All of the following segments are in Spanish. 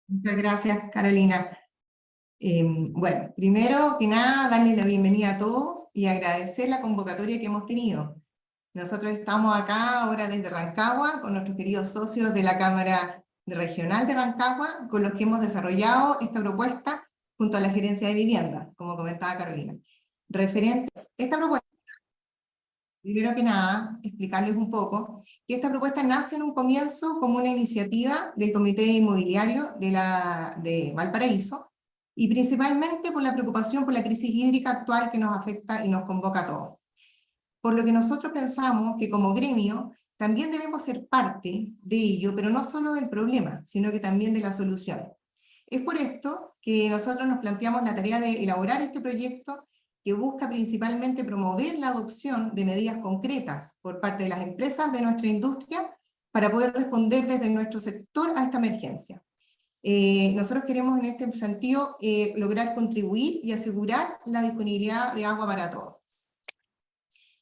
Muchas gracias, Carolina. Bueno, primero que nada, darles la bienvenida a todos y agradecer la convocatoria que hemos tenido. Nosotros estamos acá ahora desde Rancagua con nuestros queridos socios de la Cámara Regional de Rancagua, con los que hemos desarrollado esta propuesta junto a la Gerencia de Vivienda, como comentaba Carolina. Referente a esta propuesta, primero que nada, explicarles un poco que esta propuesta nace en un comienzo como una iniciativa del Comité Inmobiliario de Valparaíso, y principalmente por la preocupación por la crisis hídrica actual que nos afecta y nos convoca a todos. Por lo que nosotros pensamos que como gremio también debemos ser parte de ello, pero no solo del problema, sino que también de la solución. Es por esto que nosotros nos planteamos la tarea de elaborar este proyecto que busca principalmente promover la adopción de medidas concretas por parte de las empresas de nuestra industria para poder responder desde nuestro sector a esta emergencia. Nosotros queremos en este sentido lograr contribuir y asegurar la disponibilidad de agua para todos.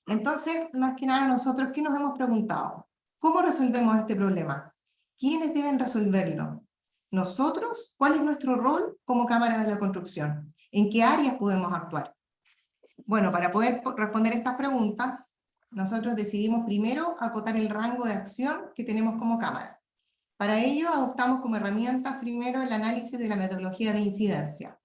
Entonces, más que nada nosotros, ¿qué nos hemos preguntado? ¿Cómo resolvemos este problema? ¿Quiénes deben resolverlo? ¿Nosotros? ¿Cuál es nuestro rol como Cámara de la Construcción? ¿En qué áreas podemos actuar? Bueno, para poder responder estas preguntas, nosotros decidimos primero acotar el rango de acción que tenemos como Cámara. Para ello adoptamos como herramientas primero el análisis de la metodología de incidencia.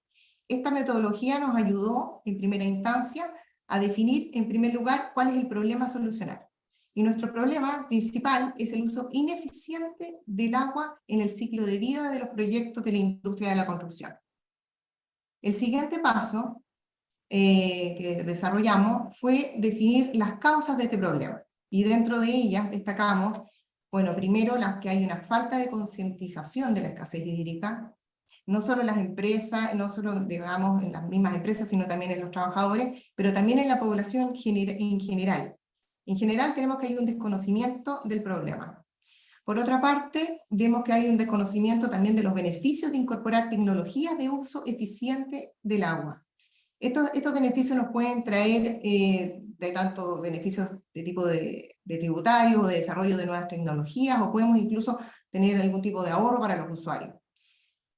Esta metodología nos ayudó en primera instancia a definir en primer lugar cuál es el problema a solucionar. Y nuestro problema principal es el uso ineficiente del agua en el ciclo de vida de los proyectos de la industria de la construcción. El siguiente paso que desarrollamos fue definir las causas de este problema. Y dentro de ellas destacamos, bueno, primero las que hay una falta de concientización de la escasez hídrica, no solo en las empresas, no solo, digamos, en las mismas empresas, sino también en los trabajadores, pero también en la población en general. En general tenemos que hay un desconocimiento del problema. Por otra parte, vemos que hay un desconocimiento también de los beneficios de incorporar tecnologías de uso eficiente del agua. Estos beneficios nos pueden traer de tanto beneficios de tipo de tributarios o de desarrollo de nuevas tecnologías, o podemos incluso tener algún tipo de ahorro para los usuarios.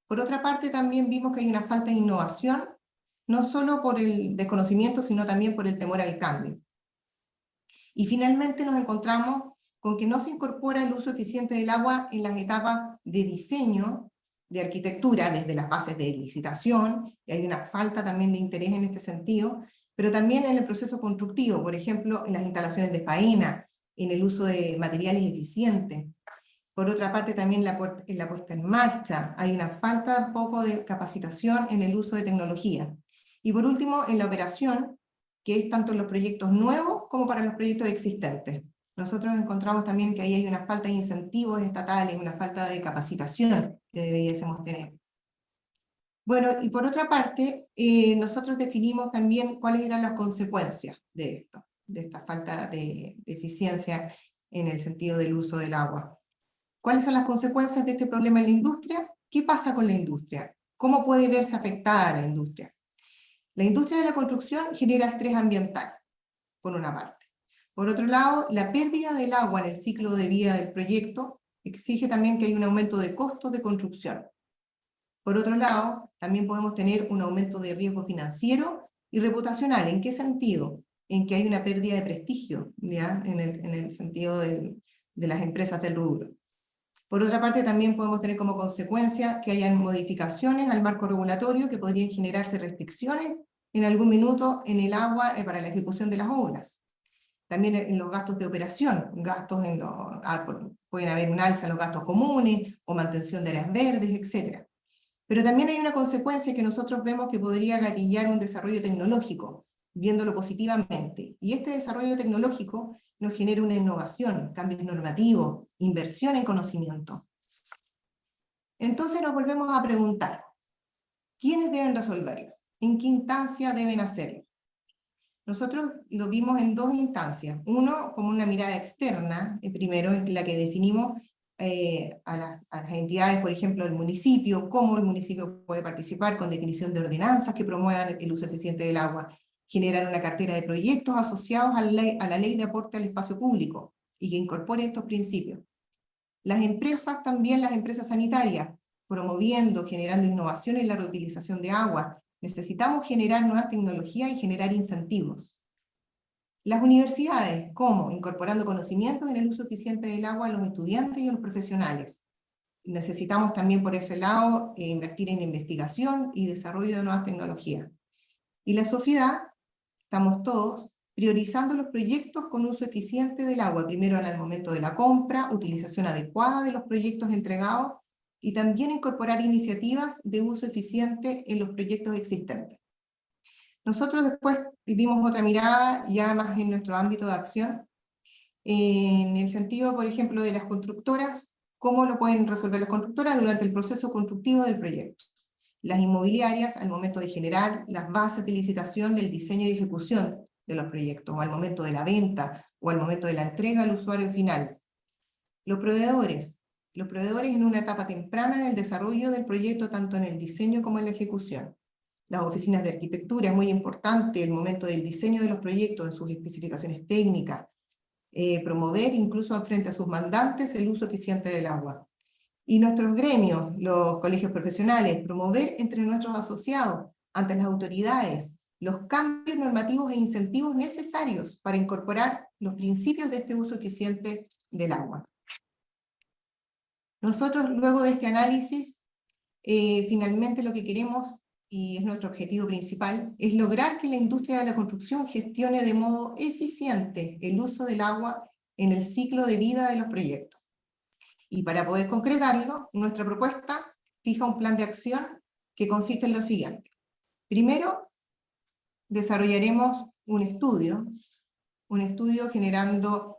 Por otra parte, también vimos que hay una falta de innovación, no solo por el desconocimiento, sino también por el temor al cambio. Y finalmente nos encontramos con que no se incorpora el uso eficiente del agua en las etapas de diseño, de arquitectura, desde las bases de licitación, y hay una falta también de interés en este sentido, pero también en el proceso constructivo, por ejemplo, en las instalaciones de faena, en el uso de materiales eficientes. Por otra parte, también en la puesta en marcha hay una falta un poco de capacitación en el uso de tecnología. Y por último, en la operación, que es tanto en los proyectos nuevos como para los proyectos existentes. Nosotros encontramos también que ahí hay una falta de incentivos estatales, una falta de capacitación que debiésemos tener. Bueno, y por otra parte, nosotros definimos también cuáles eran las consecuencias de esto, de esta falta de eficiencia en el sentido del uso del agua. ¿Cuáles son las consecuencias de este problema en la industria? ¿Qué pasa con la industria? ¿Cómo puede verse afectada la industria? La industria de la construcción genera estrés ambiental, por una parte. Por otro lado, la pérdida del agua en el ciclo de vida del proyecto exige también que haya un aumento de costos de construcción. Por otro lado, también podemos tener un aumento de riesgo financiero y reputacional. ¿En qué sentido? En que hay una pérdida de prestigio, ¿ya? En el sentido de las empresas del rubro. Por otra parte, también podemos tener como consecuencia que hayan modificaciones al marco regulatorio que podrían generarse restricciones en algún minuto en el agua para la ejecución de las obras. También en los gastos de operación, pueden haber un alza en los gastos comunes o mantención de áreas verdes, etc. Pero también hay una consecuencia que nosotros vemos que podría gatillar un desarrollo tecnológico, viéndolo positivamente. Y este desarrollo tecnológico nos genera una innovación, cambios normativos, inversión en conocimiento. Entonces nos volvemos a preguntar, ¿quiénes deben resolverlo? ¿En qué instancia deben hacerlo? Nosotros lo vimos en dos instancias. Uno, como una mirada externa, primero, en la que definimos a las entidades, por ejemplo, el municipio, cómo el municipio puede participar con definición de ordenanzas que promuevan el uso eficiente del agua, generar una cartera de proyectos asociados a la ley de aporte al espacio público y que incorpore estos principios. Las empresas también, las empresas sanitarias, promoviendo, generando innovación en la reutilización de agua, necesitamos generar nuevas tecnologías y generar incentivos. Las universidades, ¿cómo? Incorporando conocimientos en el uso eficiente del agua a los estudiantes y a los profesionales. Necesitamos también por ese lado invertir en investigación y desarrollo de nuevas tecnologías. Y la sociedad, estamos todos, priorizando los proyectos con uso eficiente del agua, primero en el momento de la compra, utilización adecuada de los proyectos entregados, y también incorporar iniciativas de uso eficiente en los proyectos existentes. Nosotros después vimos otra mirada, ya más en nuestro ámbito de acción, en el sentido, por ejemplo, de las constructoras, cómo lo pueden resolver las constructoras durante el proceso constructivo del proyecto. Las inmobiliarias al momento de generar las bases de licitación del diseño y ejecución de los proyectos, o al momento de la venta, o al momento de la entrega al usuario final. Los proveedores en una etapa temprana en el desarrollo del proyecto, tanto en el diseño como en la ejecución. Las oficinas de arquitectura, es muy importante el momento del diseño de los proyectos, en sus especificaciones técnicas, promover incluso frente a sus mandantes el uso eficiente del agua. Y nuestros gremios, los colegios profesionales, promover entre nuestros asociados, ante las autoridades, los cambios normativos e incentivos necesarios para incorporar los principios de este uso eficiente del agua. Nosotros, luego de este análisis, finalmente lo que queremos, y es nuestro objetivo principal, es lograr que la industria de la construcción gestione de modo eficiente el uso del agua en el ciclo de vida de los proyectos. Y para poder concretarlo, nuestra propuesta fija un plan de acción que consiste en lo siguiente. Primero, desarrollaremos un estudio generando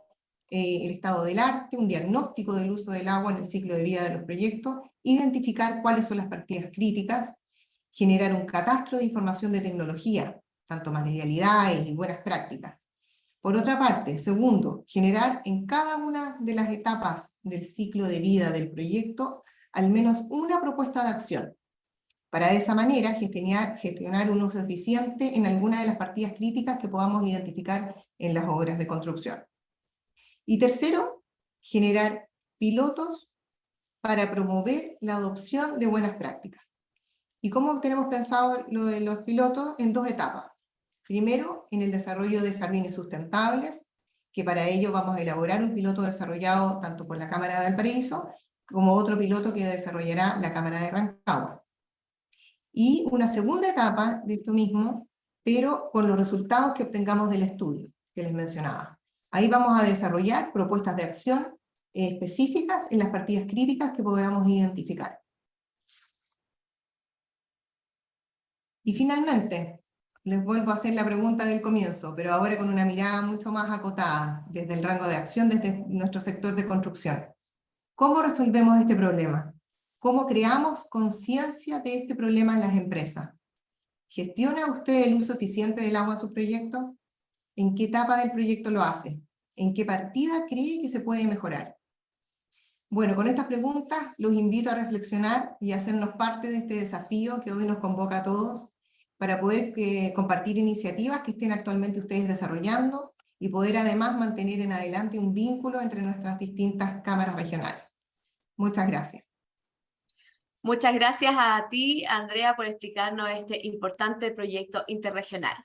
el estado del arte, un diagnóstico del uso del agua en el ciclo de vida de los proyectos, identificar cuáles son las partidas críticas, generar un catastro de información de tecnología, tanto materialidades y buenas prácticas. Por otra parte, segundo, generar en cada una de las etapas del ciclo de vida del proyecto al menos una propuesta de acción. Para de esa manera gestionar un uso eficiente en alguna de las partidas críticas que podamos identificar en las obras de construcción. Y tercero, generar pilotos para promover la adopción de buenas prácticas. ¿Y cómo tenemos pensado lo de los pilotos? En dos etapas. Primero, en el desarrollo de jardines sustentables, que para ello vamos a elaborar un piloto desarrollado tanto por la Cámara de Valparaíso, como otro piloto que desarrollará la Cámara de Rancagua. Y una segunda etapa de esto mismo, pero con los resultados que obtengamos del estudio que les mencionaba. Ahí vamos a desarrollar propuestas de acción específicas en las partidas críticas que podamos identificar. Y finalmente, les vuelvo a hacer la pregunta del comienzo, pero ahora con una mirada mucho más acotada, desde el rango de acción, desde nuestro sector de construcción. ¿Cómo resolvemos este problema? ¿Cómo creamos conciencia de este problema en las empresas? ¿Gestiona usted el uso eficiente del agua en sus proyectos? ¿En qué etapa del proyecto lo hace? ¿En qué partida cree que se puede mejorar? Bueno, con estas preguntas los invito a reflexionar y a hacernos parte de este desafío que hoy nos convoca a todos para poder compartir iniciativas que estén actualmente ustedes desarrollando y poder además mantener en adelante un vínculo entre nuestras distintas cámaras regionales. Muchas gracias. Muchas gracias a ti, Andrea, por explicarnos este importante proyecto interregional.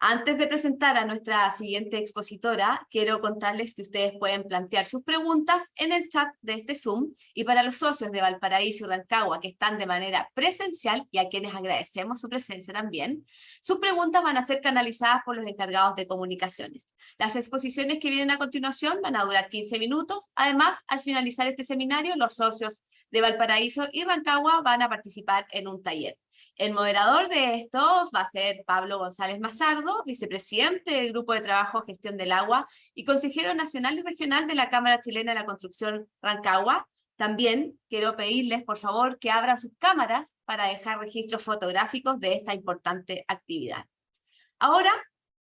Antes de presentar a nuestra siguiente expositora, quiero contarles que ustedes pueden plantear sus preguntas en el chat de este Zoom, y para los socios de Valparaíso y Rancagua que están de manera presencial y a quienes agradecemos su presencia también, sus preguntas van a ser canalizadas por los encargados de comunicaciones. Las exposiciones que vienen a continuación van a durar 15 minutos. Además, al finalizar este seminario, los socios de Valparaíso y Rancagua van a participar en un taller. El moderador de esto va a ser Pablo González Mazardo, vicepresidente del Grupo de Trabajo Gestión del Agua y consejero nacional y regional de la Cámara Chilena de la Construcción Rancagua. También quiero pedirles, por favor, que abran sus cámaras para dejar registros fotográficos de esta importante actividad. Ahora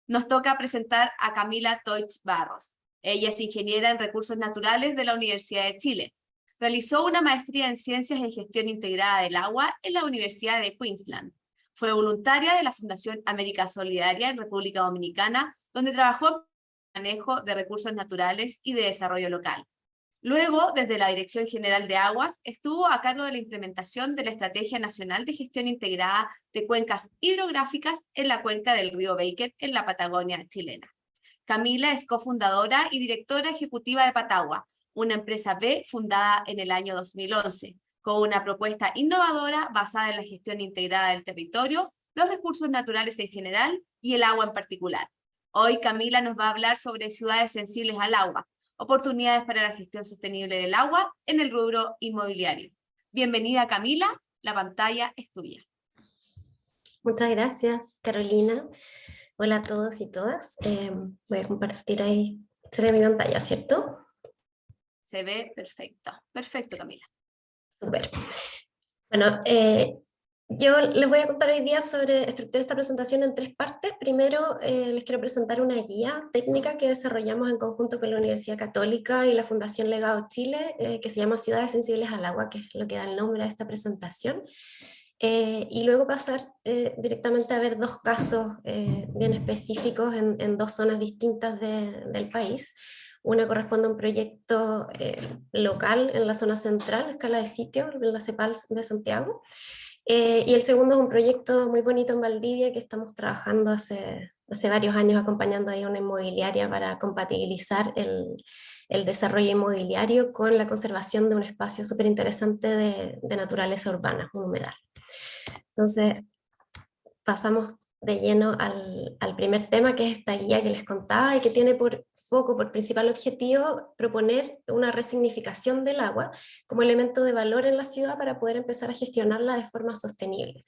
nos toca presentar a Camila Toich Barros. Ella es ingeniera en Recursos Naturales de la Universidad de Chile. Realizó una maestría en Ciencias en Gestión Integrada del Agua en la Universidad de Queensland. Fue voluntaria de la Fundación América Solidaria en República Dominicana, donde trabajó en manejo de recursos naturales y de desarrollo local. Luego, desde la Dirección General de Aguas, estuvo a cargo de la implementación de la Estrategia Nacional de Gestión Integrada de Cuencas Hidrográficas en la cuenca del río Baker, en la Patagonia chilena. Camila es cofundadora y directora ejecutiva de Patagua, una empresa B fundada en el año 2011, con una propuesta innovadora basada en la gestión integrada del territorio, los recursos naturales en general y el agua en particular. Hoy Camila nos va a hablar sobre ciudades sensibles al agua, oportunidades para la gestión sostenible del agua en el rubro inmobiliario. Bienvenida Camila, la pantalla es tuya. Muchas gracias, Carolina. Hola a todos y todas. Voy a compartir ahí, se ve mi pantalla, ¿cierto? Se ve perfecto. Perfecto, Camila. Súper. Bueno, yo les voy a contar hoy día estructurar esta presentación en 3 partes. Primero, les quiero presentar una guía técnica que desarrollamos en conjunto con la Universidad Católica y la Fundación Legado Chile, que se llama Ciudades Sensibles al Agua, que es lo que da el nombre a esta presentación. Y luego pasar directamente a ver 2 casos bien específicos en 2 zonas distintas del país. Una corresponde a un proyecto local en la zona central, a escala de sitio, en la CEPAL de Santiago. Y el segundo es un proyecto muy bonito en Valdivia que estamos trabajando hace varios años acompañando ahí a una inmobiliaria para compatibilizar el desarrollo inmobiliario con la conservación de un espacio súper interesante de naturaleza urbana, un humedal. Entonces, pasamos de lleno al primer tema, que es esta guía que les contaba y que tiene por foco, por principal objetivo, proponer una resignificación del agua como elemento de valor en la ciudad para poder empezar a gestionarla de forma sostenible.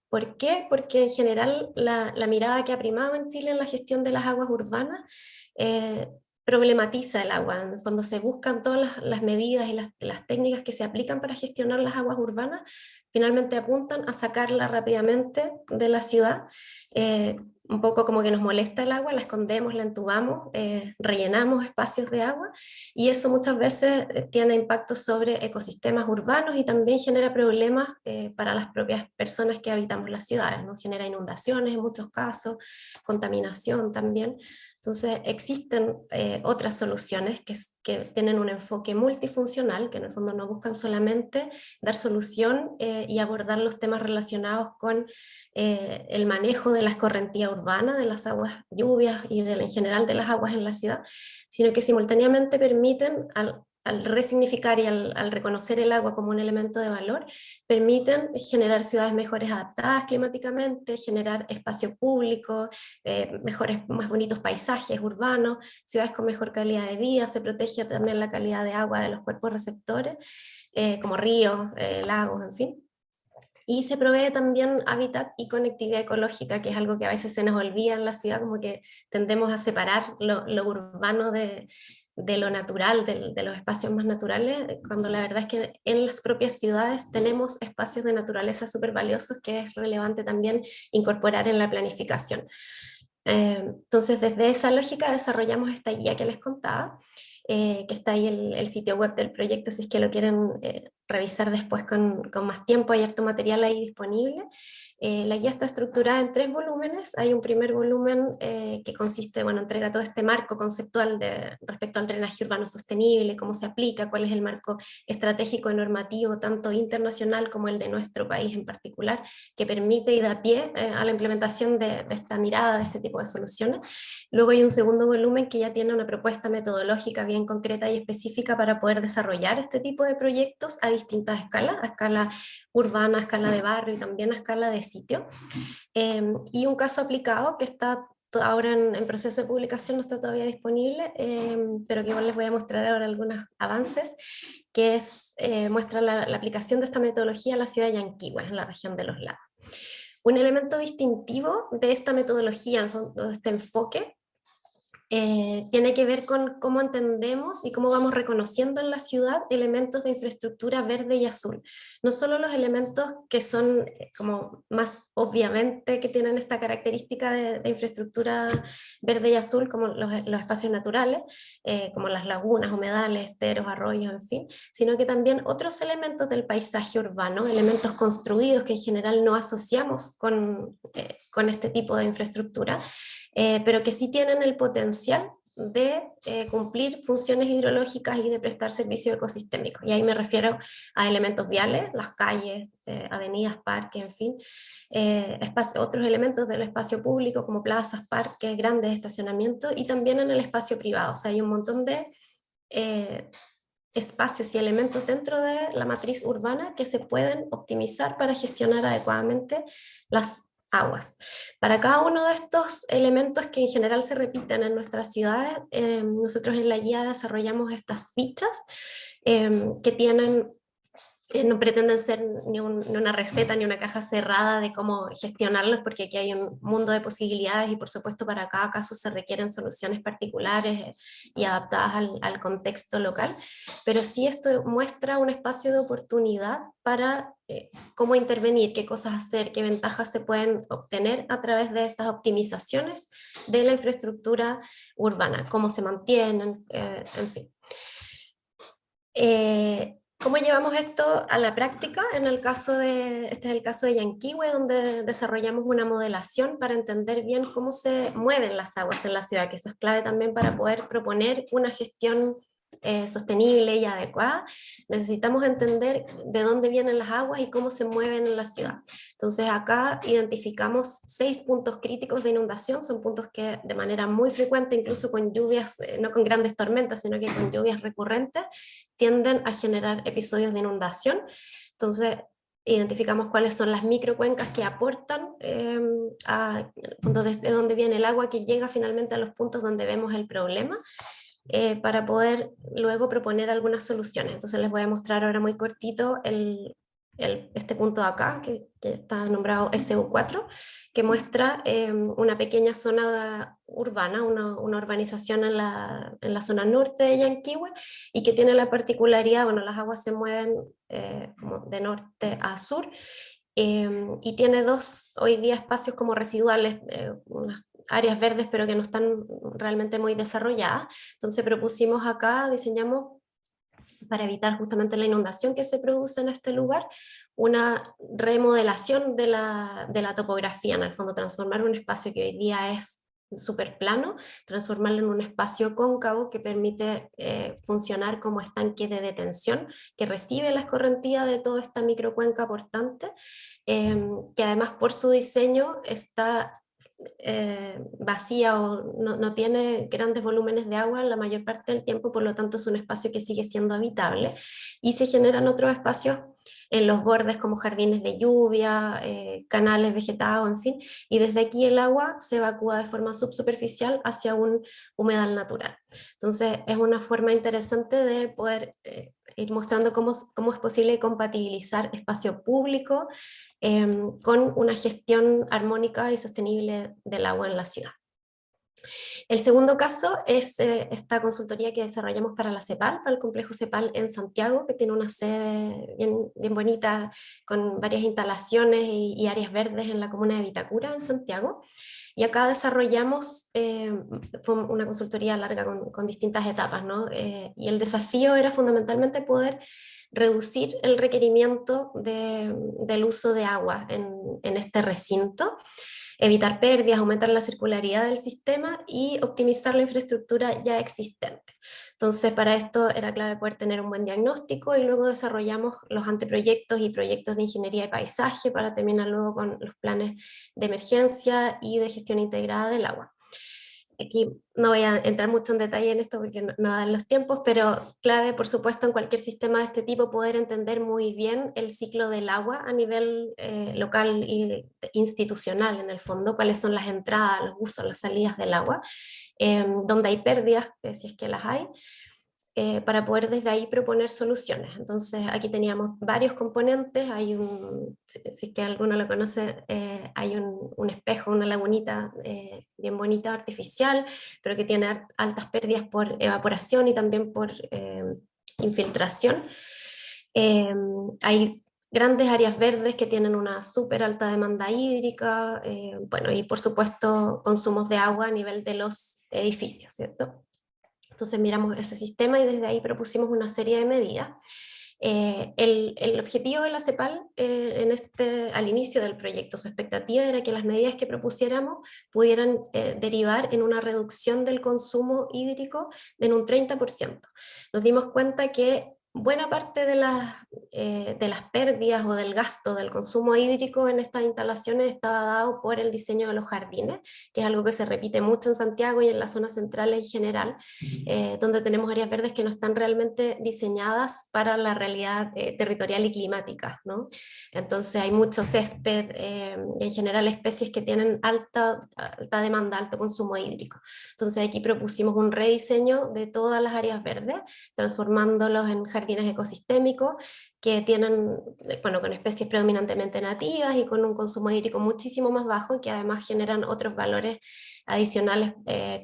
¿Por qué? Porque en general la mirada que ha primado en Chile en la gestión de las aguas urbanas problematiza el agua. En el fondo se buscan todas las medidas y las técnicas que se aplican para gestionar las aguas urbanas, finalmente apuntan a sacarla rápidamente de la ciudad, un poco como que nos molesta el agua, la escondemos, la entubamos, rellenamos espacios de agua, y eso muchas veces tiene impactos sobre ecosistemas urbanos y también genera problemas para las propias personas que habitamos las ciudades, ¿no? Genera inundaciones en muchos casos, contaminación también. Entonces existen otras soluciones que tienen un enfoque multifuncional, que en el fondo no buscan solamente dar solución y abordar los temas relacionados con el manejo de la escorrentía urbana, de las aguas lluvias y en general de las aguas en la ciudad, sino que simultáneamente permiten al resignificar y al reconocer el agua como un elemento de valor, permiten generar ciudades mejores adaptadas climáticamente, generar espacio público, más bonitos paisajes urbanos, ciudades con mejor calidad de vida, se protege también la calidad de agua de los cuerpos receptores, como ríos, lagos, en fin. Y se provee también hábitat y conectividad ecológica, que es algo que a veces se nos olvida en la ciudad, como que tendemos a separar lo urbano de lo natural, de los espacios más naturales, cuando la verdad es que en las propias ciudades tenemos espacios de naturaleza súper valiosos que es relevante también incorporar en la planificación. Entonces, desde esa lógica desarrollamos esta guía que les contaba, que está ahí el sitio web del proyecto, si es que lo quieren revisar después con más tiempo, hay harto material ahí disponible. La guía está estructurada en 3 volúmenes. Hay un primer volumen que consiste, entrega todo este marco conceptual respecto al drenaje urbano sostenible, cómo se aplica, cuál es el marco estratégico y normativo, tanto internacional como el de nuestro país en particular, que permite y da pie a la implementación de esta mirada, de este tipo de soluciones. Luego hay un segundo volumen que ya tiene una propuesta metodológica bien concreta y específica para poder desarrollar este tipo de proyectos a distintas escalas, a escala urbana, a escala de barrio y también a escala de sitio. Y un caso aplicado que está ahora en proceso de publicación, no está todavía disponible, pero que igual les voy a mostrar ahora algunos avances, que muestra la aplicación de esta metodología a la ciudad de Yanquihue, en la región de los lagos. Un elemento distintivo de esta metodología, de este enfoque, tiene que ver con cómo entendemos y cómo vamos reconociendo en la ciudad elementos de infraestructura verde y azul. No solo los elementos que son como más obviamente que tienen esta característica de infraestructura verde y azul, como los espacios naturales, como las lagunas, humedales, esteros, arroyos, en fin, sino que también otros elementos del paisaje urbano, elementos construidos que en general no asociamos con este tipo de infraestructura, pero que sí tienen el potencial de cumplir funciones hidrológicas y de prestar servicios ecosistémicos. Y ahí me refiero a elementos viales, las calles, avenidas, parques, en fin, otros elementos del espacio público como plazas, parques, grandes estacionamientos, y también en el espacio privado. O sea, hay un montón de espacios y elementos dentro de la matriz urbana que se pueden optimizar para gestionar adecuadamente las aguas. Para cada uno de estos elementos que en general se repiten en nuestras ciudades, nosotros en la guía desarrollamos estas fichas que tienen no pretenden ser ni una receta ni una caja cerrada de cómo gestionarlos, porque aquí hay un mundo de posibilidades y por supuesto para cada caso se requieren soluciones particulares y adaptadas al contexto local, pero sí esto muestra un espacio de oportunidad para cómo intervenir, qué cosas hacer, qué ventajas se pueden obtener a través de estas optimizaciones de la infraestructura urbana, cómo se mantienen, en fin. ¿Cómo llevamos esto a la práctica? Este es el caso de Yanquihue, donde desarrollamos una modelación para entender bien cómo se mueven las aguas en la ciudad, que eso es clave también para poder proponer una gestión sostenible y adecuada. Necesitamos entender de dónde vienen las aguas y cómo se mueven en la ciudad. Entonces acá identificamos 6 puntos críticos de inundación, son puntos que de manera muy frecuente, incluso con lluvias, no con grandes tormentas, sino que con lluvias recurrentes, tienden a generar episodios de inundación. Entonces identificamos cuáles son las microcuencas que aportan desde donde viene el agua que llega finalmente a los puntos donde vemos el problema, para poder luego proponer algunas soluciones. Entonces les voy a mostrar ahora muy cortito este punto de acá, que está nombrado SU4, que muestra una pequeña zona urbana, una urbanización en la zona norte de Yanquihue, y que tiene la particularidad, bueno, las aguas se mueven como de norte a sur, y tiene hoy día espacios como residuales, unas áreas verdes pero que no están realmente muy desarrolladas. Entonces propusimos acá, diseñamos para evitar justamente la inundación que se produce en este lugar, una remodelación de la topografía, en el fondo transformar un espacio que hoy día es súper plano, transformarlo en un espacio cóncavo que permite funcionar como estanque de detención, que recibe la escorrentía de toda esta microcuenca portante, que además por su diseño está vacía o no tiene grandes volúmenes de agua la mayor parte del tiempo, por lo tanto es un espacio que sigue siendo habitable, y se generan otros espacios en los bordes como jardines de lluvia, canales vegetados, en fin, y desde aquí el agua se evacúa de forma subsuperficial hacia un humedal natural. Entonces es una forma interesante de poder ir mostrando cómo es posible compatibilizar espacio público con una gestión armónica y sostenible del agua en la ciudad. El segundo caso es esta consultoría que desarrollamos para la CEPAL, para el complejo CEPAL en Santiago, que tiene una sede bien bonita, con varias instalaciones y áreas verdes en la comuna de Vitacura, en Santiago. Y acá desarrollamos, fue una consultoría larga con distintas etapas, ¿no? Y el desafío era fundamentalmente poder reducir el requerimiento del uso de agua en este recinto, evitar pérdidas, aumentar la circularidad del sistema y optimizar la infraestructura ya existente. Entonces para esto era clave poder tener un buen diagnóstico, y luego desarrollamos los anteproyectos y proyectos de ingeniería de paisaje para terminar luego con los planes de emergencia y de gestión integrada del agua. Aquí no voy a entrar mucho en detalle en esto porque no dan los tiempos, pero clave, por supuesto, en cualquier sistema de este tipo poder entender muy bien el ciclo del agua a nivel local e institucional, en el fondo, cuáles son las entradas, los usos, las salidas del agua, donde hay pérdidas, si es que las hay, para poder desde ahí proponer soluciones. Entonces aquí teníamos varios componentes, si es que alguno lo conoce, hay un espejo, una lagunita bien bonita, artificial, pero que tiene altas pérdidas por evaporación y también por infiltración. Hay grandes áreas verdes que tienen una súper alta demanda hídrica, bueno, y por supuesto consumos de agua a nivel de los edificios, ¿cierto? Entonces miramos ese sistema y desde ahí propusimos una serie de medidas El objetivo de la CEPAL al inicio del proyecto, su expectativa era que las medidas que propusiéramos pudieran derivar en una reducción del consumo hídrico en un 30%. Nos dimos cuenta que buena parte de las pérdidas o del gasto del consumo hídrico en estas instalaciones estaba dado por el diseño de los jardines, que es algo que se repite mucho en Santiago y en la zona central en general, donde tenemos áreas verdes que no están realmente diseñadas para la realidad territorial y climática, ¿no? Entonces hay mucho césped, en general especies que tienen alta demanda, alto consumo hídrico. Entonces aquí propusimos un rediseño de todas las áreas verdes, transformándolos en jardines ecosistémicos que tienen, bueno, con especies predominantemente nativas y con un consumo hídrico muchísimo más bajo, y que además generan otros valores adicionales,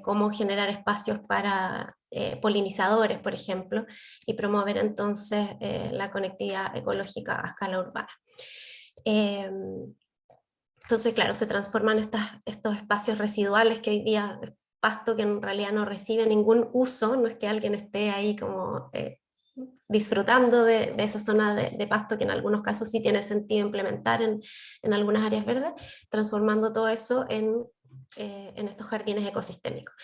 como generar espacios para polinizadores, por ejemplo, y promover entonces la conectividad ecológica a escala urbana. Entonces, claro, se transforman estos espacios residuales que hoy día es pasto que en realidad no recibe ningún uso, no es que alguien esté ahí como disfrutando de esa zona de pasto, que en algunos casos sí tiene sentido implementar en algunas áreas verdes, transformando todo eso en estos jardines ecosistémicos.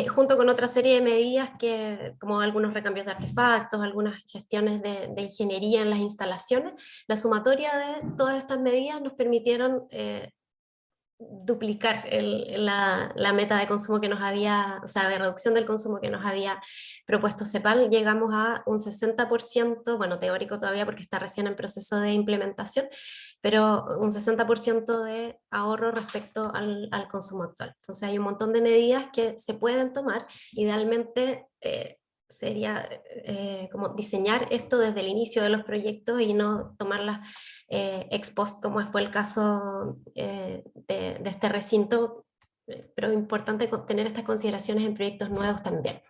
Junto con otra serie de medidas como algunos recambios de artefactos, algunas gestiones de ingeniería en las instalaciones, la sumatoria de todas estas medidas nos permitieron duplicar la meta de consumo que nos había, o sea, de reducción del consumo que nos había propuesto CEPAL. Llegamos a un 60%, bueno, teórico todavía porque está recién en proceso de implementación, pero un 60% de ahorro respecto al consumo actual. Entonces hay un montón de medidas que se pueden tomar. Idealmente sería como diseñar esto desde el inicio de los proyectos y no tomarlas ex post, como fue el caso de este recinto, pero importante tener estas consideraciones en proyectos nuevos también.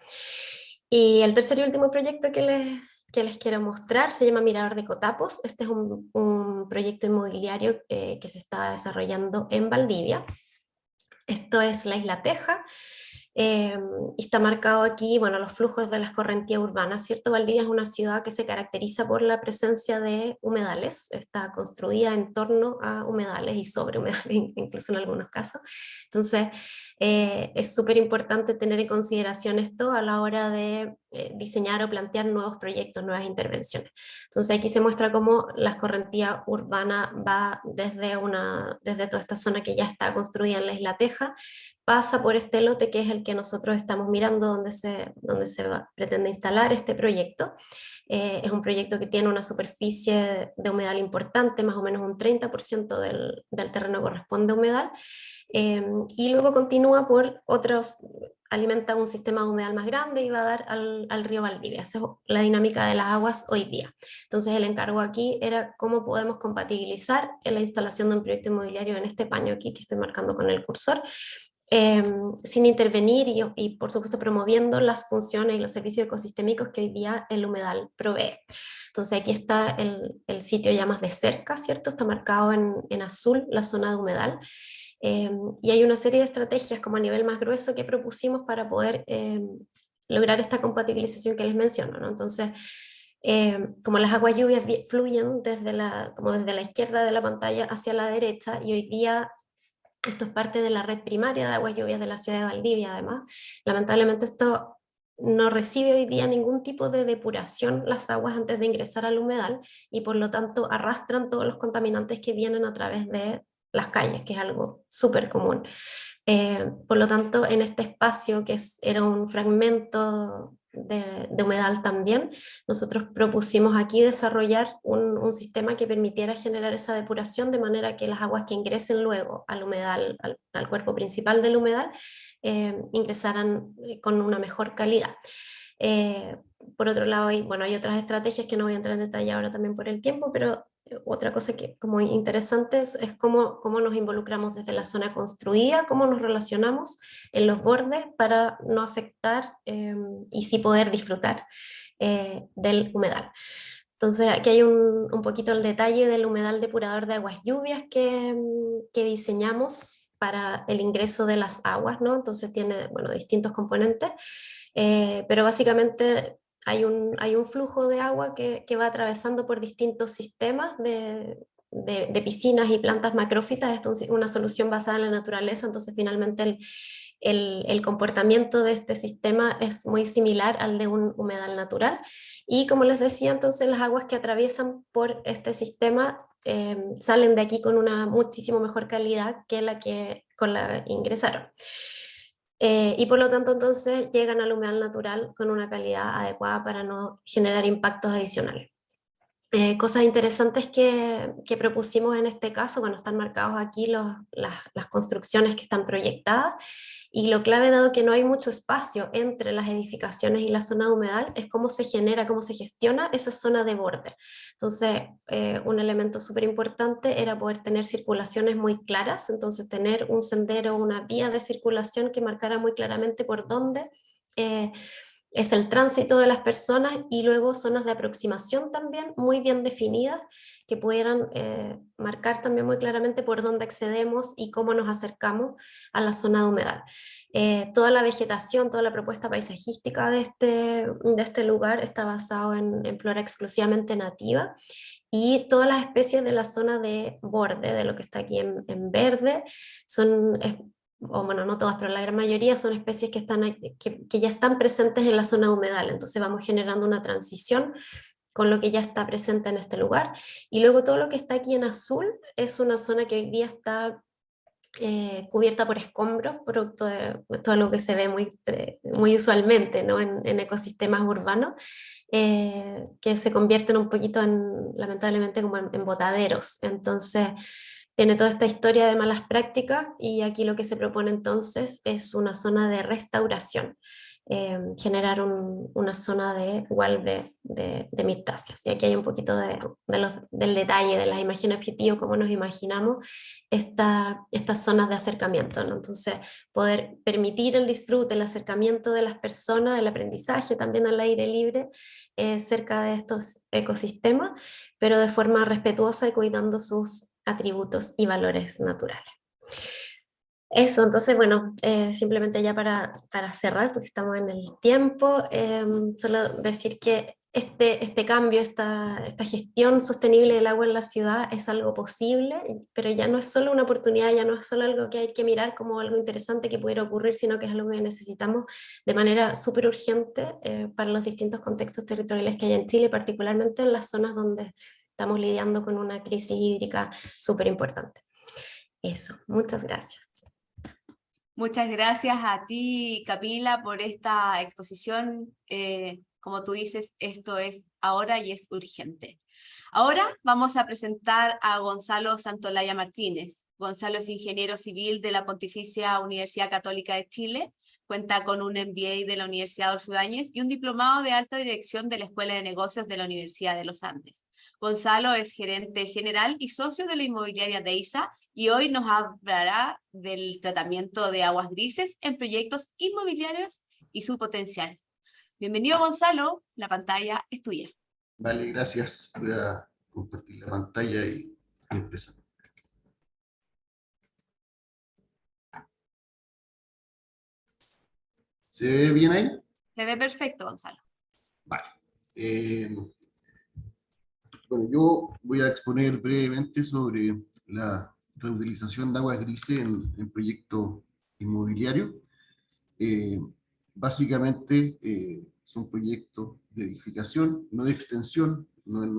Y el tercer y último proyecto que les quiero mostrar se llama Mirador de Cotapos. Este es un proyecto inmobiliario que se está desarrollando en Valdivia. Esto es la Isla Teja. Y está marcado aquí, bueno, los flujos de las correntías urbanas, ¿cierto? Valdivia es una ciudad que se caracteriza por la presencia de humedales, está construida en torno a humedales y sobre humedales, incluso en algunos casos. Entonces, es súper importante tener en consideración esto a la hora de diseñar o plantear nuevos proyectos, nuevas intervenciones. Entonces, aquí se muestra cómo la escorrentía urbana va desde toda esta zona que ya está construida en la Isla Teja, pasa por este lote que es el que nosotros estamos mirando, donde se pretende instalar este proyecto. Es un proyecto que tiene una superficie de humedal importante, más o menos un 30% del terreno corresponde a humedal, y luego continúa por otros, alimenta un sistema de humedal más grande y va a dar al río Valdivia. Esa es la dinámica de las aguas hoy día. Entonces el encargo aquí era cómo podemos compatibilizar la instalación de un proyecto inmobiliario en este paño aquí que estoy marcando con el cursor, sin intervenir y por supuesto promoviendo las funciones y los servicios ecosistémicos que hoy día el humedal provee. Entonces aquí está el sitio ya más de cerca, ¿cierto? Está marcado en azul la zona de humedal. Y hay una serie de estrategias como a nivel más grueso que propusimos para poder lograr esta compatibilización que les menciono, ¿no? Entonces, como las aguas lluvias fluyen desde la izquierda de la pantalla hacia la derecha, y hoy día esto es parte de la red primaria de aguas lluvias de la ciudad de Valdivia, además. Lamentablemente esto no recibe hoy día ningún tipo de depuración las aguas antes de ingresar al humedal, y por lo tanto arrastran todos los contaminantes que vienen a través de las calles, que es algo súper común. Por lo tanto, en este espacio que era un fragmento de humedal también, nosotros propusimos aquí desarrollar un sistema que permitiera generar esa depuración de manera que las aguas que ingresen luego al humedal, al cuerpo principal del humedal, ingresaran con una mejor calidad. Por otro lado, hay otras estrategias que no voy a entrar en detalle ahora también por el tiempo, pero otra cosa que como interesante es cómo nos involucramos desde la zona construida, cómo nos relacionamos en los bordes para no afectar y sí poder disfrutar del humedal. Entonces aquí hay un poquito el detalle del humedal depurador de aguas lluvias que diseñamos para el ingreso de las aguas, ¿no? Entonces tiene distintos componentes, pero básicamente hay un flujo de agua que va atravesando por distintos sistemas de piscinas y plantas macrófitas. Esto es una solución basada en la naturaleza, entonces finalmente el comportamiento de este sistema es muy similar al de un humedal natural. Y como les decía, entonces las aguas que atraviesan por este sistema salen de aquí con una muchísimo mejor calidad que la que con la ingresaron. Y por lo tanto entonces llegan al humedal natural con una calidad adecuada para no generar impactos adicionales. Cosas interesantes que propusimos en este caso, bueno, están marcados aquí las construcciones que están proyectadas, y lo clave, dado que no hay mucho espacio entre las edificaciones y la zona de humedal, es cómo se genera, cómo se gestiona esa zona de borde. Entonces, un elemento súper importante era poder tener circulaciones muy claras, entonces tener un sendero, una vía de circulación que marcara muy claramente por dónde es el tránsito de las personas, y luego zonas de aproximación también muy bien definidas que pudieran marcar también muy claramente por dónde accedemos y cómo nos acercamos a la zona de humedal. Toda la vegetación, toda la propuesta paisajística de este lugar está basado en flora exclusivamente nativa, y todas las especies de la zona de borde, de lo que está aquí en verde, son o bueno, no todas, pero la gran mayoría son especies que ya están presentes en la zona humedal. Entonces vamos generando una transición con lo que ya está presente en este lugar. Y luego todo lo que está aquí en azul es una zona que hoy día está cubierta por escombros, producto de todo lo que se ve muy usualmente, ¿no? en ecosistemas urbanos, que se convierten un poquito lamentablemente como en botaderos. Entonces tiene toda esta historia de malas prácticas, y aquí lo que se propone entonces es una zona de restauración, generar una zona de igual de mirtáceas. Y aquí hay un poquito del detalle de las imágenes objetivo, cómo nos imaginamos estas zonas de acercamiento, ¿no? Entonces, poder permitir el disfrute, el acercamiento de las personas, el aprendizaje también al aire libre, cerca de estos ecosistemas, pero de forma respetuosa y cuidando sus atributos y valores naturales. Eso, entonces, bueno, simplemente ya para cerrar, porque estamos en el tiempo, solo decir que este cambio, esta gestión sostenible del agua en la ciudad es algo posible, pero ya no es solo una oportunidad, ya no es solo algo que hay que mirar como algo interesante que pudiera ocurrir, sino que es algo que necesitamos de manera súper urgente para los distintos contextos territoriales que hay en Chile, particularmente en las zonas donde estamos lidiando con una crisis hídrica súper importante. Eso, muchas gracias. Muchas gracias a ti, Camila, por esta exposición. Como tú dices, esto es ahora y es urgente. Ahora vamos a presentar a Gonzalo Santolaya Martínez. Gonzalo es ingeniero civil de la Pontificia Universidad Católica de Chile, cuenta con un MBA de la Universidad Adolfo Ibáñez y un diplomado de alta dirección de la Escuela de Negocios de la Universidad de los Andes. Gonzalo es gerente general y socio de la inmobiliaria DEISA, y hoy nos hablará del tratamiento de aguas grises en proyectos inmobiliarios y su potencial. Bienvenido, Gonzalo, la pantalla es tuya. Vale, gracias. Voy a compartir la pantalla y empezar. ¿Se ve bien ahí? Se ve perfecto, Gonzalo. Vale. Bueno, yo voy a exponer brevemente sobre la reutilización de aguas grises en proyectos inmobiliarios. Básicamente son proyectos de edificación, no de extensión, no es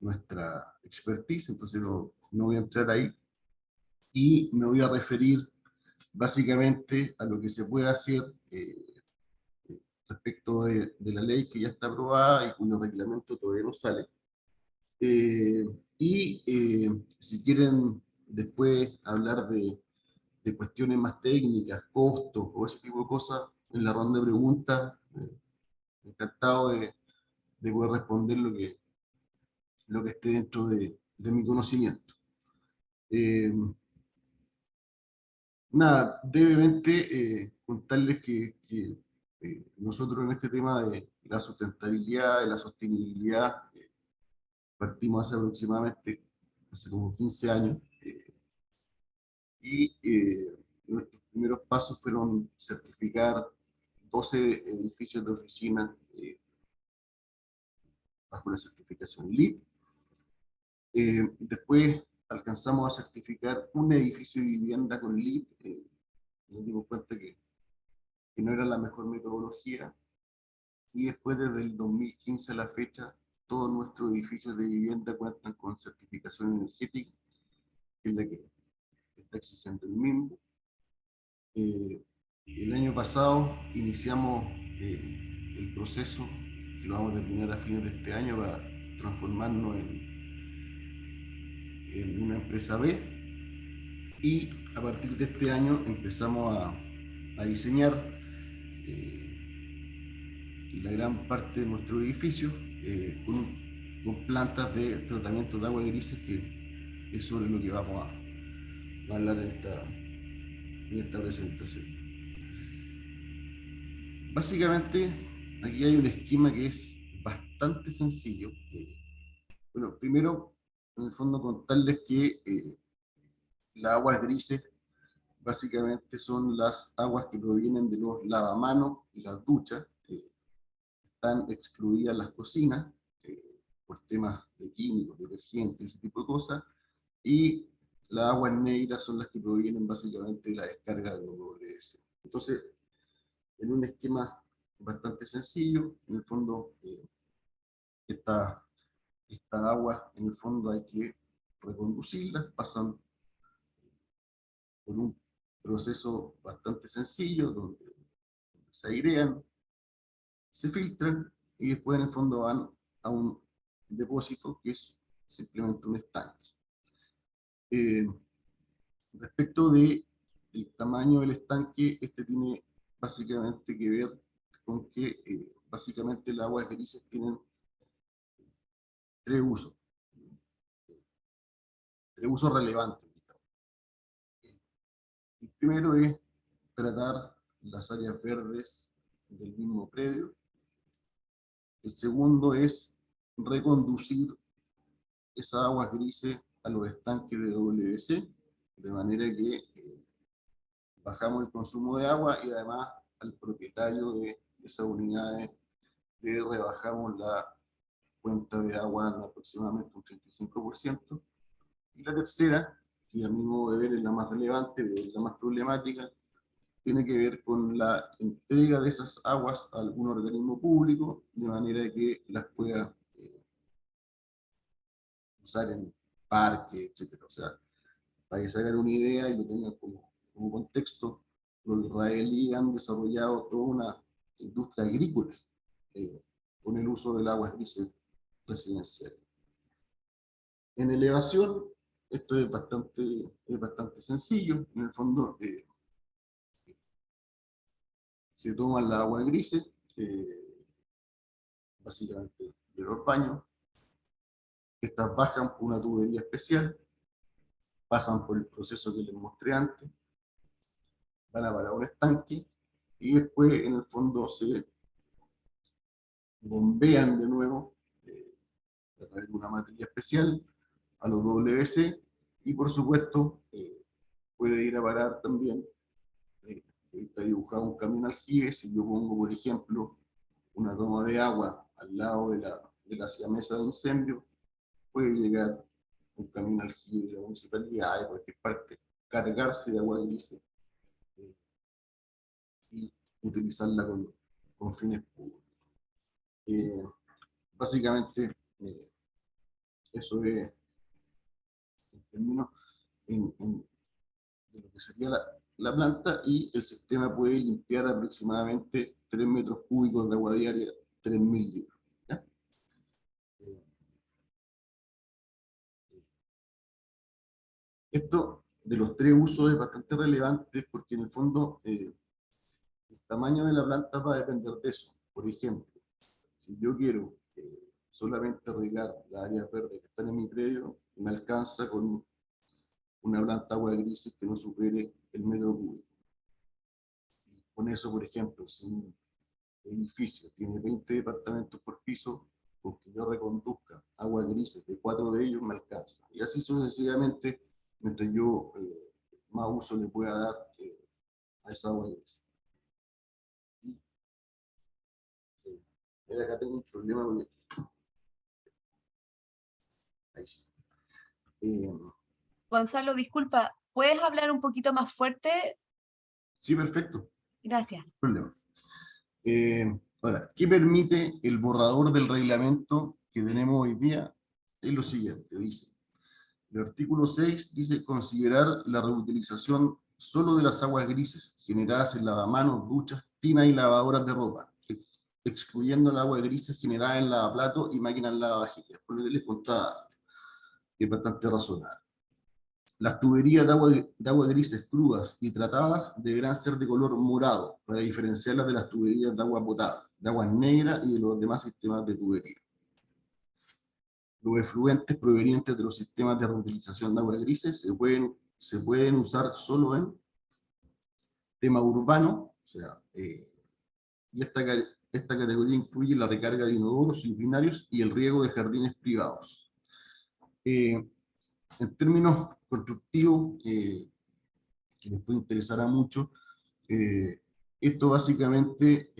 nuestra expertise, entonces no voy a entrar ahí, y me voy a referir básicamente a lo que se puede hacer respecto de la ley que ya está aprobada y cuyo reglamento todavía no sale. Si quieren después hablar de cuestiones más técnicas, costos o ese tipo de cosas, en la ronda de preguntas, encantado de poder responder lo que esté dentro de mi conocimiento. Nada, brevemente contarles que nosotros en este tema de la sustentabilidad, de la sostenibilidad, partimos hace como 15 años, nuestros primeros pasos fueron certificar 12 edificios de oficina bajo la certificación LEED. Después alcanzamos a certificar un edificio de vivienda con LEED. Nos dimos cuenta que no era la mejor metodología, y después desde el 2015 a la fecha todos nuestros edificios de vivienda cuentan con certificación energética, que es la que está exigiendo el MIMBU. El año pasado iniciamos el proceso, que lo vamos a terminar a fines de este año, para transformarnos en una empresa B, y a partir de este año empezamos a diseñar la gran parte de nuestro edificio con plantas de tratamiento de agua grises, que es sobre lo que vamos a hablar en esta presentación. Básicamente, aquí hay un esquema que es bastante sencillo. Bueno, primero, en el fondo, contarles que las aguas grises básicamente son las aguas que provienen de los lavamanos y las duchas. Están excluidas las cocinas por temas de químicos, detergentes, ese tipo de cosas, y las aguas negras son las que provienen básicamente de la descarga de OWS. Entonces, en un esquema bastante sencillo, en el fondo, esta agua, en el fondo hay que reconducirlas, pasan por un proceso bastante sencillo, donde se airean, se filtran, y después en el fondo van a un depósito que es simplemente un estanque. Respecto del tamaño del estanque, este tiene básicamente que ver con que básicamente las aguas grises tienen tres usos relevantes. El primero es tratar las áreas verdes del mismo predio. El segundo es reconducir esas aguas grises a los estanques de WC, de manera que bajamos el consumo de agua, y además al propietario de esas unidades le rebajamos la cuenta de agua en aproximadamente un 35%. Y la tercera, que a mi modo de ver es la más relevante, es la más problemática, tiene que ver con la entrega de esas aguas a algún organismo público, de manera que las pueda usar en parques, etc. O sea, para que se hagan una idea y lo tengan como contexto, los israelíes han desarrollado toda una industria agrícola con el uso del agua grises residencial. En elevación, esto es bastante sencillo. En el fondo, se toman las aguas grises, básicamente de los baños. Estas bajan por una tubería especial, pasan por el proceso que les mostré antes, van a parar un estanque, y después en el fondo se bombean de nuevo a través de una materia especial a los WC, y por supuesto puede ir a parar también, está dibujado un camino aljibe. Si yo pongo, por ejemplo, una toma de agua al lado de la siamesa de incendio, puede llegar un camino aljibe de la municipalidad, de cualquier parte, cargarse de agua gris y utilizarla con fines públicos. Básicamente, eso es en términos de lo que sería la planta, y el sistema puede limpiar aproximadamente 3 metros cúbicos de agua diaria, 3.000 litros. ¿Ya? Esto de los tres usos es bastante relevante, porque en el fondo el tamaño de la planta va a depender de eso. Por ejemplo, si yo quiero solamente regar las áreas verdes que están en mi predio, me alcanza con una planta de agua grises que no supere el metro cúbico. Y con eso, por ejemplo, si un edificio tiene 20 departamentos por piso, porque yo reconduzca agua grises de 4 de ellos, me alcanza. Y así sucesivamente, mientras yo más uso le pueda dar a esa agua gris. Mira, acá tengo un problema con el... Ahí sí. Gonzalo, disculpa, ¿puedes hablar un poquito más fuerte? Sí, perfecto. Gracias. No hay problema. Ahora, ¿qué permite el borrador del reglamento que tenemos hoy día? Es lo siguiente, dice. El artículo 6 dice considerar la reutilización solo de las aguas grises generadas en lavamanos, duchas, tinas y lavadoras de ropa, excluyendo el agua grises generada en lavaplatos y máquinas lavavajillas. Por lo que les contaba, que es bastante razonable. Las tuberías de agua grises crudas y tratadas deberán ser de color morado para diferenciarlas de las tuberías de agua potable, de agua negra y de los demás sistemas de tubería. Los efluentes provenientes de los sistemas de reutilización de aguas grises se pueden usar solo en tema urbano, o sea, y esta categoría incluye la recarga de inodoros y urinarios y el riego de jardines privados. En términos constructivos, que les puede interesar a muchos, esto básicamente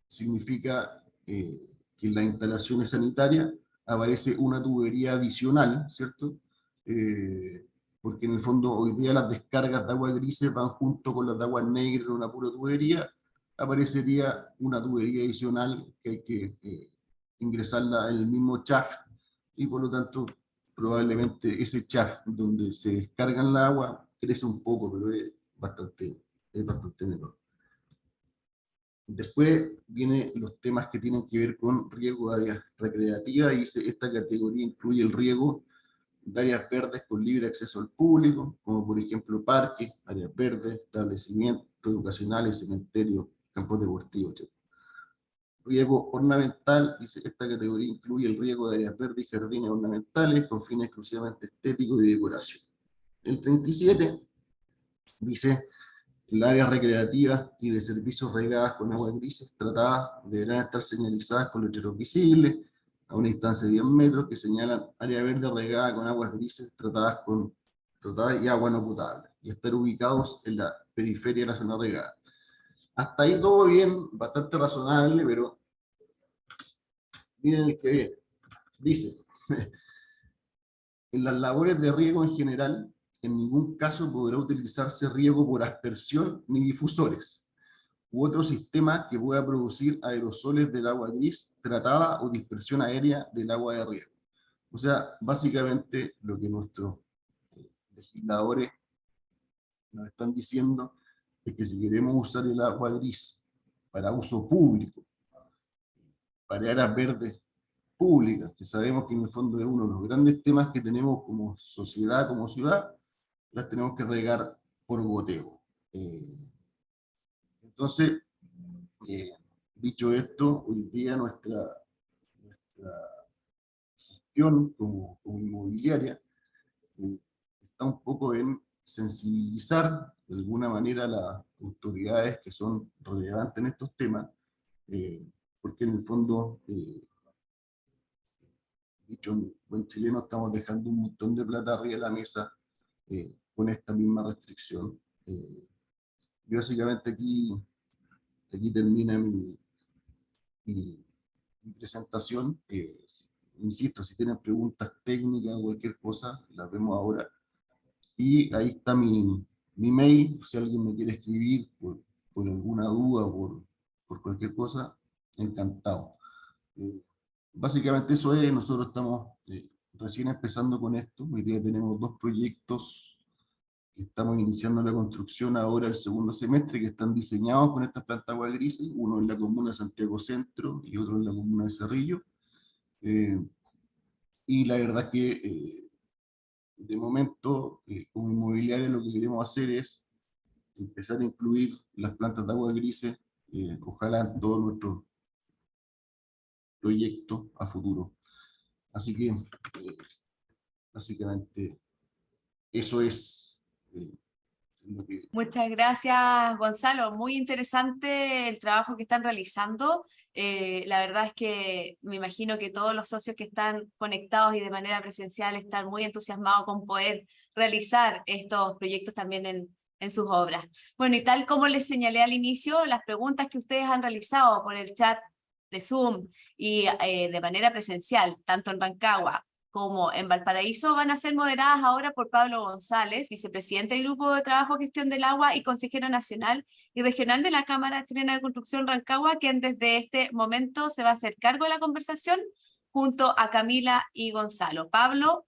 significa que en las instalaciones sanitarias aparece una tubería adicional, ¿cierto? Porque en el fondo hoy día las descargas de agua grises van junto con las de agua negra en una pura tubería, aparecería una tubería adicional que hay que ingresarla en el mismo shaft, y por lo tanto probablemente ese shaft donde se descargan la agua crece un poco, pero es bastante menor. Después vienen los temas que tienen que ver con riego de áreas recreativas, y esta categoría incluye el riego de áreas verdes con libre acceso al público, como por ejemplo parques, áreas verdes, establecimientos educacionales, cementerios, campos deportivos, etc. Riego ornamental, dice, esta categoría incluye el riego de áreas verdes y jardines ornamentales con fines exclusivamente estéticos y de decoración. El 37 dice, las áreas recreativas y de servicios regadas con aguas grises tratadas deberán estar señalizadas con letreros visibles a una distancia de 10 metros que señalan área verde regada con aguas grises tratadas y agua no potable, y estar ubicados en la periferia de la zona regada. Hasta ahí todo bien, bastante razonable, pero miren el que viene. Dice, en las labores de riego en general, en ningún caso podrá utilizarse riego por aspersión ni difusores, u otro sistema que pueda producir aerosoles del agua gris tratada o dispersión aérea del agua de riego. O sea, básicamente lo que nuestros legisladores nos están diciendo es que si queremos usar el agua gris para uso público, para áreas verdes públicas, que sabemos que en el fondo es uno de los grandes temas que tenemos como sociedad, como ciudad, las tenemos que regar por goteo. Entonces, dicho esto, hoy día nuestra gestión como inmobiliaria está un poco en sensibilizar de alguna manera a las autoridades que son relevantes en estos temas, porque en el fondo, dicho en buen chileno, estamos dejando un montón de plata arriba de la mesa con esta misma restricción. Y básicamente aquí termina mi presentación. Insisto, si tienen preguntas técnicas o cualquier cosa, las vemos ahora. Y ahí está mi mail, si alguien me quiere escribir por alguna duda, por cualquier cosa, encantado. Básicamente eso es, nosotros estamos recién empezando con esto. Hoy día tenemos 2 proyectos que estamos iniciando la construcción ahora el segundo semestre, que están diseñados con estas plantas agua grises, uno en la comuna de Santiago Centro y otro en la comuna de Cerrillo. Y la verdad que de momento, como inmobiliaria, lo que queremos hacer es empezar a incluir las plantas de agua grises, ojalá en todos nuestros proyectos a futuro. Así que, básicamente, eso es lo que... Muchas gracias, Gonzalo. Muy interesante el trabajo que están realizando. La verdad es que me imagino que todos los socios que están conectados y de manera presencial están muy entusiasmados con poder realizar estos proyectos también en sus obras. Bueno, y tal como les señalé al inicio, las preguntas que ustedes han realizado por el chat de Zoom y de manera presencial, tanto en Rancagua como en Valparaíso, van a ser moderadas ahora por Pablo González, vicepresidente del Grupo de Trabajo Gestión del Agua y consejero nacional y regional de la Cámara Chilena de Construcción Rancagua, quien desde este momento se va a hacer cargo de la conversación junto a Camila y Gonzalo. Pablo,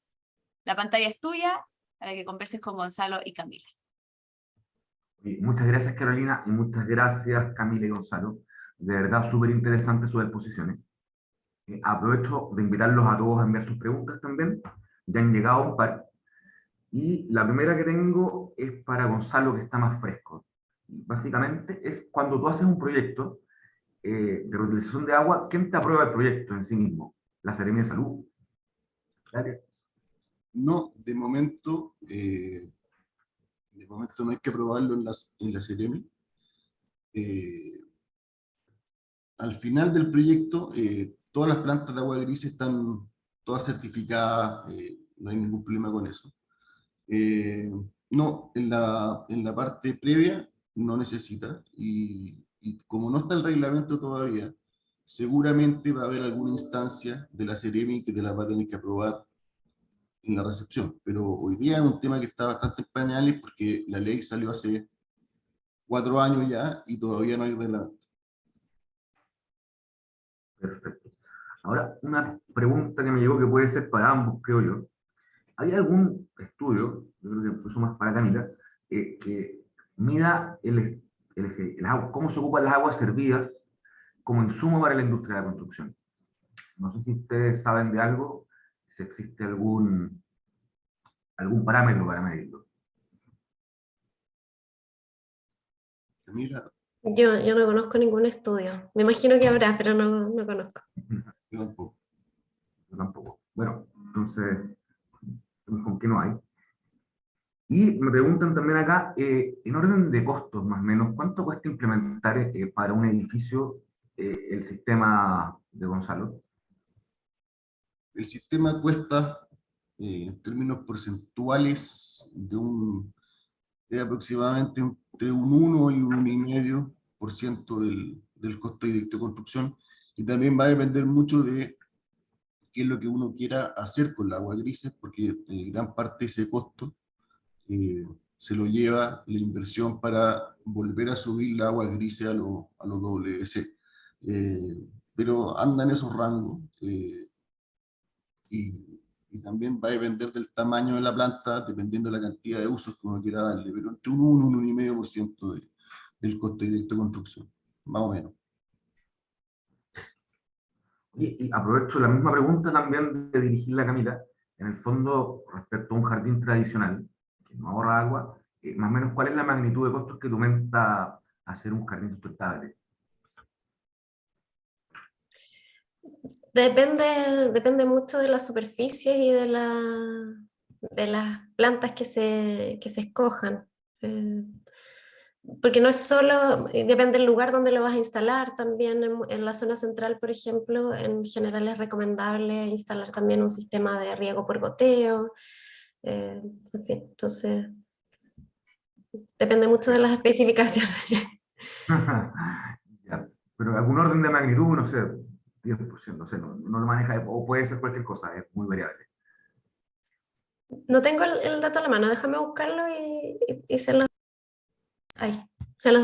la pantalla es tuya para que converses con Gonzalo y Camila. Muchas gracias, Carolina, y muchas gracias, Camila y Gonzalo. De verdad, súper interesantes sus exposiciones. Aprovecho de invitarlos a todos a enviar sus preguntas también. Ya han llegado un par. Y la primera que tengo es para Gonzalo, que está más fresco. Básicamente es cuando tú haces un proyecto de reutilización de agua, ¿quién te aprueba el proyecto en sí mismo? ¿La Seremia de Salud? ¿Claro? No, de momento no hay que aprobarlo en la Seremi. Al final del proyecto, todas las plantas de agua gris están todas certificadas, no hay ningún problema con eso. No, en la parte previa no necesita, y como no está el reglamento todavía, seguramente va a haber alguna instancia de la Seremi que te la va a tener que aprobar en la recepción, pero hoy día es un tema que está bastante en pañales porque la ley salió hace 4 años ya y todavía no hay reglamento. Perfecto. Ahora, una pregunta que me llegó que puede ser para ambos, creo yo. ¿Hay algún estudio, yo creo que eso más para Camila, que mida agua, cómo se ocupan las aguas servidas como insumo para la industria de la construcción? No sé si ustedes saben de algo, si existe algún parámetro para medirlo. Mira, Yo no conozco ningún estudio. Me imagino que habrá, pero no conozco. yo tampoco. Yo tampoco. Bueno, entonces, ¿con qué no hay? Y me preguntan también acá, en orden de costos más o menos, ¿cuánto cuesta implementar para un edificio el sistema de Gonzalo? El sistema cuesta, en términos porcentuales, de aproximadamente entre un 1 y un 1,5% del costo directo de construcción, y también va a depender mucho de qué es lo que uno quiera hacer con la agua grises, porque gran parte de ese costo se lo lleva la inversión para volver a subir la agua grises a los WC. Pero anda en esos rangos, y también va a depender del tamaño de la planta, dependiendo de la cantidad de usos que uno quiera darle, pero entre un 1 y un 1,5% del costo directo de construcción, más o menos. Y aprovecho la misma pregunta también de dirigirla a Camila, en el fondo, respecto a un jardín tradicional, que no ahorra agua, más o menos, ¿cuál es la magnitud de costos que aumenta hacer un jardín sustentable? Depende mucho de las superficies y de las plantas que se escojan. Porque no es solo, depende del lugar donde lo vas a instalar. También en la zona central, por ejemplo, en general es recomendable instalar también un sistema de riego por goteo. En fin, entonces depende mucho de las especificaciones. Ya, pero algún orden de magnitud, no sé, 10%, no sé, no lo maneja, o puede ser cualquier cosa, es muy variable. No tengo el dato a la mano, déjame buscarlo y se los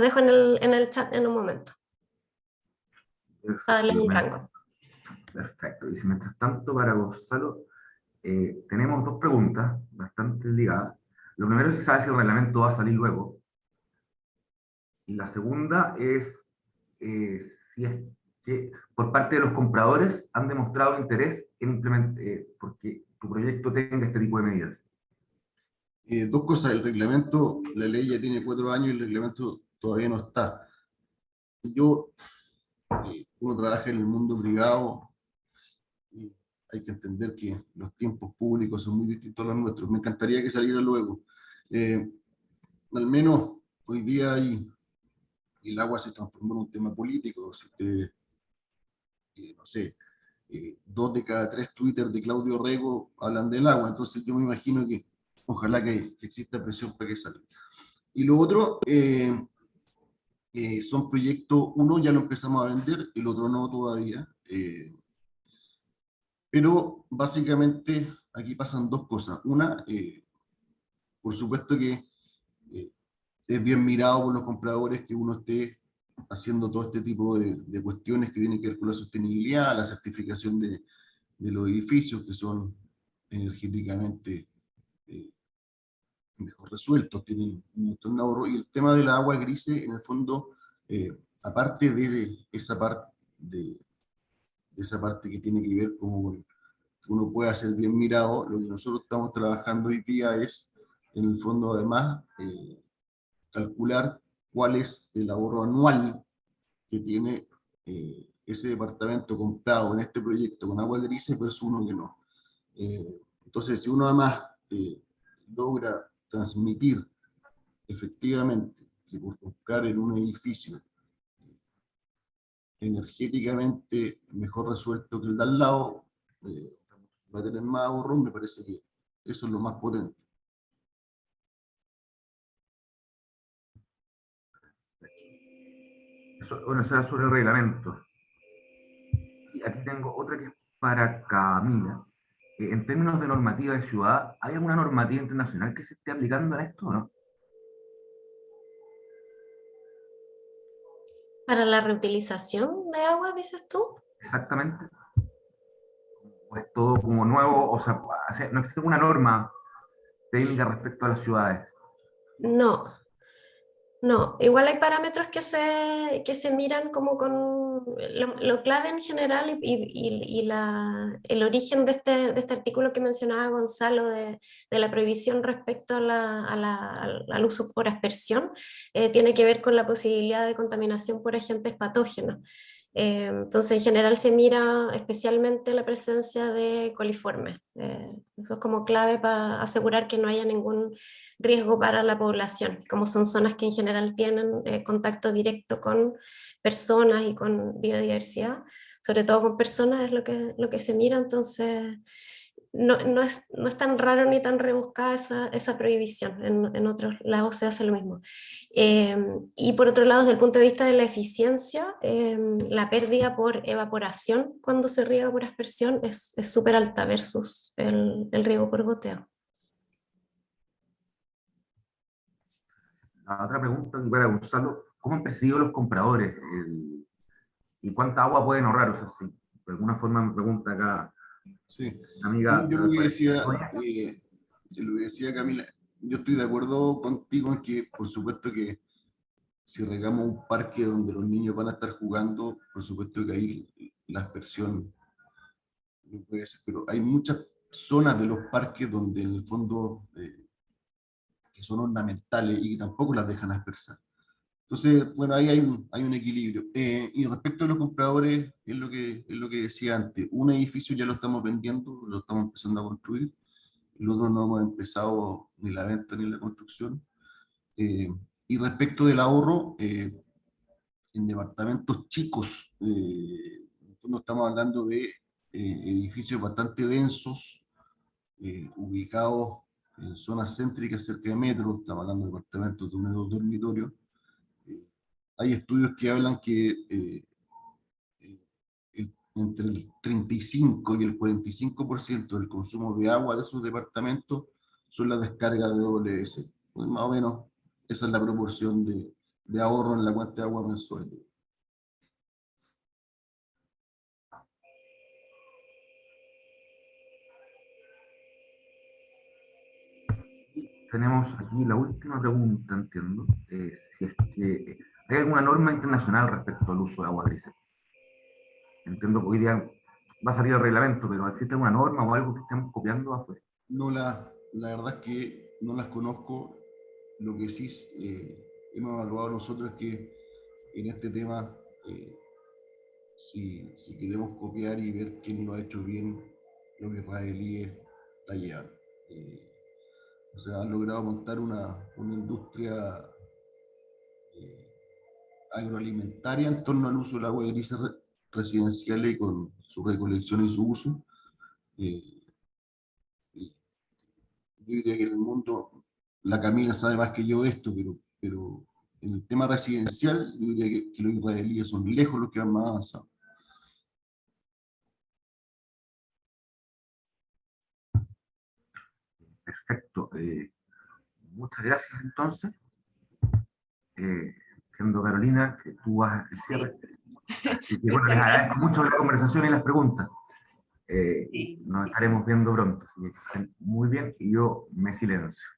dejo en el chat en un momento, para darles un rango. Perfecto, y si mientras tanto para Gonzalo, tenemos dos preguntas bastante ligadas. Lo primero es si sabe si el reglamento va a salir luego. Y la segunda es si es que por parte de los compradores han demostrado interés en implementar, porque tu proyecto tenga este tipo de medidas. Dos cosas, el reglamento, la ley ya tiene 4 años y el reglamento todavía no está. Uno trabaja en el mundo privado y hay que entender que los tiempos públicos son muy distintos a los nuestros. Me encantaría que saliera luego. Al menos hoy día el agua se transformó en un tema político. Si usted, no sé, 2 de cada 3 Twitter de Claudio Rego hablan del agua, entonces yo me imagino que ojalá que exista presión para que salga. Y lo otro, son proyectos, uno ya lo empezamos a vender, el otro no todavía. Pero básicamente aquí pasan dos cosas. Una, por supuesto que es bien mirado por los compradores que uno esté haciendo todo este tipo de cuestiones que tienen que ver con la sostenibilidad, la certificación de los edificios que son energéticamente mejor resueltos, tienen un montón de ahorro. Y el tema de la agua grise, en el fondo, aparte de esa parte, de esa parte que tiene que ver como con que uno pueda ser bien mirado, lo que nosotros estamos trabajando hoy día es, en el fondo, además, calcular cuál es el ahorro anual que tiene ese departamento comprado en este proyecto con agua gris versus uno que no. Entonces, si uno además logra transmitir efectivamente que por comprar en un edificio energéticamente mejor resuelto que el de al lado, va a tener más ahorro, me parece que eso es lo más potente. Bueno, eso era sobre el reglamento. Y aquí tengo otra que es para Camila. En términos de normativa de ciudad, ¿hay alguna normativa internacional que se esté aplicando a esto o no? Para la reutilización de agua, dices tú. Exactamente. ¿O es todo como nuevo? O sea, no existe una norma técnica respecto a las ciudades. No, no, igual hay parámetros que se miran como con lo clave en general y el origen de este artículo que mencionaba Gonzalo de la prohibición respecto al uso por aspersión, tiene que ver con la posibilidad de contaminación por agentes patógenos. Entonces, en general se mira especialmente la presencia de coliformes. Eso es como clave para asegurar que no haya ningún riesgo para la población, como son zonas que en general tienen contacto directo con personas y con biodiversidad, sobre todo con personas es lo que se mira, entonces no es tan raro ni tan rebuscada esa prohibición, en otros lados se hace lo mismo. Y por otro lado, desde el punto de vista de la eficiencia, la pérdida por evaporación cuando se riega por aspersión es súper alta versus el riego por goteo. La otra pregunta que para Gonzalo, ¿cómo han percibido los compradores? ¿Y cuánta agua pueden ahorrar? O sea, si de alguna forma me pregunta acá, Sí. amiga. Yo lo que decía Camila, yo estoy de acuerdo contigo en que, por supuesto que si regamos un parque donde los niños van a estar jugando, por supuesto que ahí la aspersión no puede ser, pero hay muchas zonas de los parques donde en el fondo que son ornamentales y que tampoco las dejan aspersar. Entonces, bueno, ahí hay un equilibrio. Y respecto a los compradores, es lo que decía antes, un edificio ya lo estamos vendiendo, lo estamos empezando a construir, el otro no hemos empezado ni la venta ni la construcción. Y respecto del ahorro, en departamentos chicos, en el fondo estamos hablando de edificios bastante densos, ubicados en zonas céntricas cerca de metro, estamos hablando de departamentos de unos dormitorios. Hay estudios que hablan que entre el 35 y el 45% del consumo de agua de esos departamentos son las descargas de WC. Pues más o menos esa es la proporción de ahorro en la cuenta de agua mensual. Tenemos aquí la última pregunta, entiendo, si es que hay alguna norma internacional respecto al uso de agua gris. Entiendo que hoy día va a salir el reglamento, pero ¿existe alguna norma o algo que estemos copiando afuera? No la verdad es que no las conozco. Lo que sí hemos evaluado nosotros es que en este tema, si queremos copiar y ver quién lo ha hecho bien, los israelíes la llevan. O sea, han logrado montar una industria agroalimentaria en torno al uso del agua gris residencial y con su recolección y su uso. Yo diría que en el mundo, la Camila sabe más que yo de esto, pero En el tema residencial, yo diría que los israelíes son lejos los que han más avanzado. Perfecto. Muchas gracias entonces. Siendo Carolina, que tú vas el cierre. Así que bueno, les agradezco mucho la conversación y las preguntas. Nos estaremos viendo pronto. Así que estén muy bien y yo me silencio.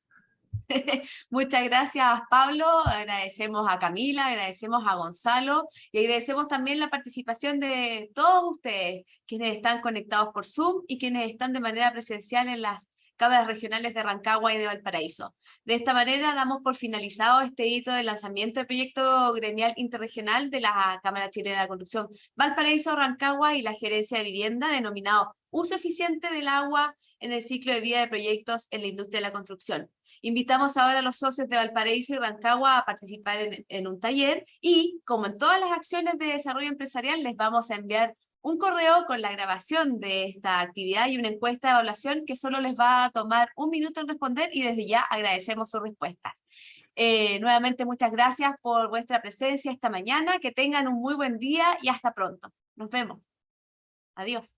Muchas gracias, Pablo. Agradecemos a Camila, agradecemos a Gonzalo y agradecemos también la participación de todos ustedes, quienes están conectados por Zoom y quienes están de manera presencial en las cámaras regionales de Rancagua y de Valparaíso. De esta manera damos por finalizado este hito del lanzamiento del proyecto gremial interregional de la Cámara Chilena de Construcción Valparaíso, Rancagua y la Gerencia de Vivienda, denominado Uso Eficiente del Agua en el ciclo de vida de proyectos en la industria de la construcción. Invitamos ahora a los socios de Valparaíso y Rancagua a participar en un taller y, como en todas las acciones de desarrollo empresarial, les vamos a enviar un correo con la grabación de esta actividad y una encuesta de evaluación que solo les va a tomar 1 minuto en responder y desde ya agradecemos sus respuestas. Nuevamente muchas gracias por vuestra presencia esta mañana, que tengan un muy buen día y hasta pronto. Nos vemos. Adiós.